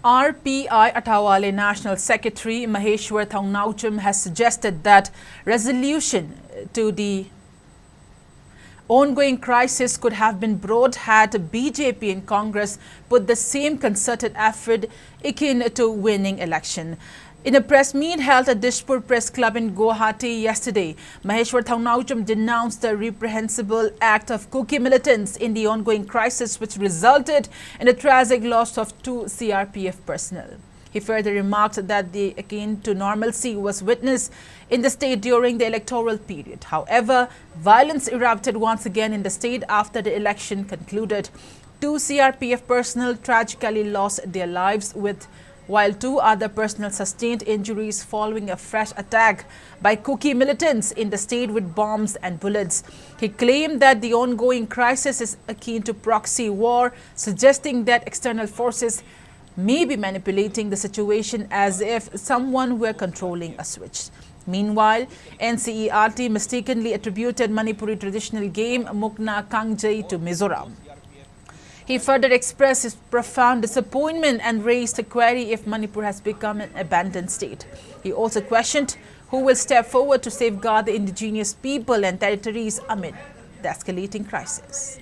RPI Atawale National Secretary Maheshwar Thongnaucham has suggested that resolution to the ongoing crisis could have been brought had BJP and Congress put the same concerted effort akin to winning election. In a press meet held at Dishpur Press Club in Guwahati yesterday, Maheshwar Thongnaucham denounced the reprehensible act of Kuki militants in the ongoing crisis which resulted in the tragic loss of 2 CRPF personnel. He further remarked that the akin to normalcy was witnessed in the state during the electoral period. However, violence erupted once again in the state after the election concluded. 2 CRPF personnel tragically lost their lives while 2 other personnel sustained injuries following a fresh attack by Kuki militants in the state with bombs and bullets. He claimed that the ongoing crisis is akin to proxy war, suggesting that external forces may be manipulating the situation as if someone were controlling a switch. Meanwhile, NCERT mistakenly attributed Manipuri traditional game Mukna Kangjai to Mizoram. He further expressed his profound disappointment and raised a query if Manipur has become an abandoned state. He also questioned who will step forward to safeguard the indigenous people and territories amid the escalating crisis.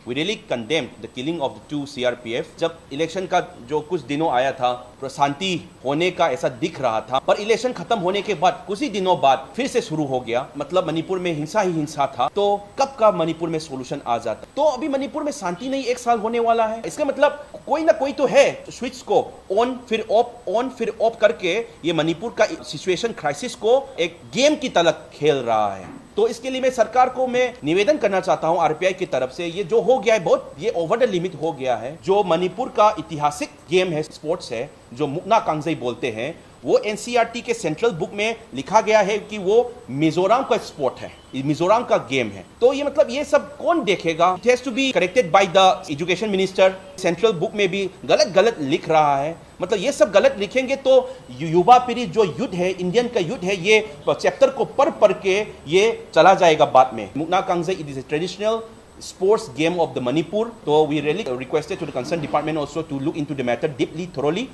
We really condemned the killing of the 2 CRPF. जब election का जो कुछ दिनों आया था, शांति होने का ऐसा दिख रहा था, पर इलेक्शन खत्म होने के बाद कुछ ही दिनों बाद फिर से शुरू हो गया। मतलब मणिपुर में हिंसा ही हिंसा था, तो कब का मणिपुर में सॉल्यूशन आ जाता? तो अभी मणिपुर में शांति नहीं 1 साल होने वाला है। इसका मतलब कोई ना कोई तो है स्विच को ऑन फिर ऑफ करके ये मणिपुर का सिचुएशन क्राइसिस को एक गेम की तरह खेल रहा है। तो इसके लिए मैं सरकार को मैं निवेदन करना चाहता हूं आरपीआई की तरफ से, ये जो हो गया है बहुत ये ओवर द लिमिट हो गया है। जो मणिपुर का ऐतिहासिक गेम है, स्पोर्ट्स है, जो मुकना कांगजई बोलते हैं, वो एनसीईआरटी के सेंट्रल बुक में लिखा गया है कि वो मिजोरम का स्पोर्ट है, मिजोरम का गेम है। तो ये मतलब ये सब कौन देखेगा? It has to be corrected by the education minister. Central book में भी गलत लिख रहा है। मतलब ये सब गलत लिखेंगे तो युवा पीढ़ी जो युद्ध है, इंडियन का युद्ध है, ये चैप्टर को पढ़ के ये चला जाएगा बाद में। मुकना Kangjei it is a traditional sports game of the Manipur. So we really requested to the concerned department also to look into the matter deeply, thoroughly.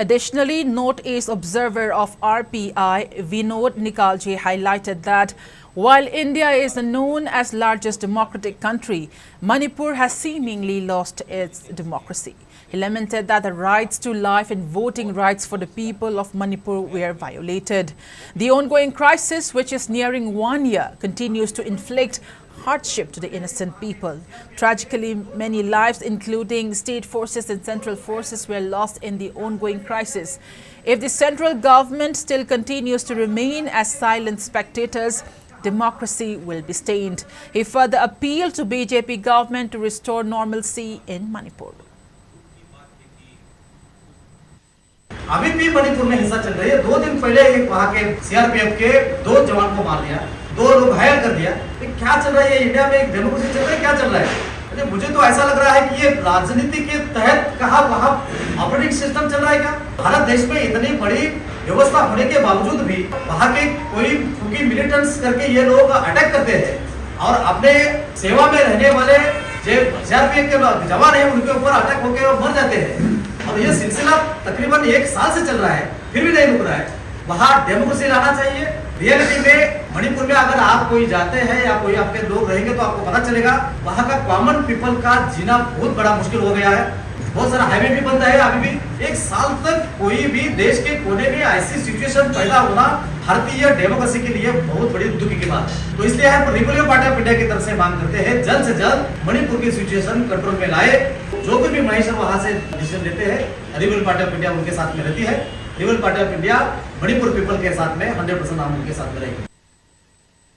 Additionally, Northeast observer of RPI, Vinod Nikalji, highlighted that while India is known as largest democratic country, Manipur has seemingly lost its democracy. He lamented that the rights to life and voting rights for the people of Manipur were violated. The ongoing crisis, which is nearing 1 year, continues to inflict hardship to the innocent people. Tragically, many lives, including state forces and central forces, were lost in the ongoing crisis. If the central government still continues to remain as silent spectators, democracy will be stained. He further appealed to BJP government to restore normalcy in Manipur. अभी भी मणिपुर में हिंसा चल रही है। 2 दिन पहले वहाँ के सीआरपीएफ के 2 जवान को मार दिया, 2 लोग घायल कर दिया। क्या चल रहा है? इंडिया में एक डेमोक्रेसी चल रही है, क्या चल रहा है? मुझे तो ऐसा लग रहा है कि ये राजनीति के तहत कहा वहाँ ऑपरेटिंग सिस्टम चल रहा है क्या? भारत देश में इतनी बड़ी व्यवस्था होने के बावजूद भी वहाँ के कोई कुकी मिलिटेंट्स करके ये लोग अटैक करते हैं और अपने सेवा में रहने वाले जो सीआरपीएफ के जवान है उनके ऊपर अटैक होकर मर जाते हैं। और ये सिलसिला तकरीबन 1 साल से चल रहा है, फिर भी नहीं रुक रहा है। वहाँ डेमोक्रेसी लाना चाहिए। रियलिटी में मणिपुर में अगर आप कोई जाते हैं या कोई आपके लोग रहेंगे तो आपको पता चलेगा वहाँ का कॉमन पीपल का जीना बहुत बड़ा मुश्किल हो गया है। बहुत सारा हाईवे भी बंद है। अभी भी 1 साल तक कोई भी देश के कोने में ऐसी सिचुएशन पैदा होना भारतीय डेमोक्रेसी के लिए बहुत बड़ी दुख की बात है। तो इसलिए हम रिपब्लिकन पार्टी ऑफ इंडिया की तरफ से मांग करते हैं जल्द से जल्द मणिपुर की सिचुएशन कंट्रोल में लाए। जो कोई भी महेश्वर वहां से डिसीजन लेते हैं, रिपब्लिकन पार्टी ऑफ इंडिया उनके साथ में रहती है। Republican party of India Manipur people के साथ में 100% हम उनके साथ में रहेंगे।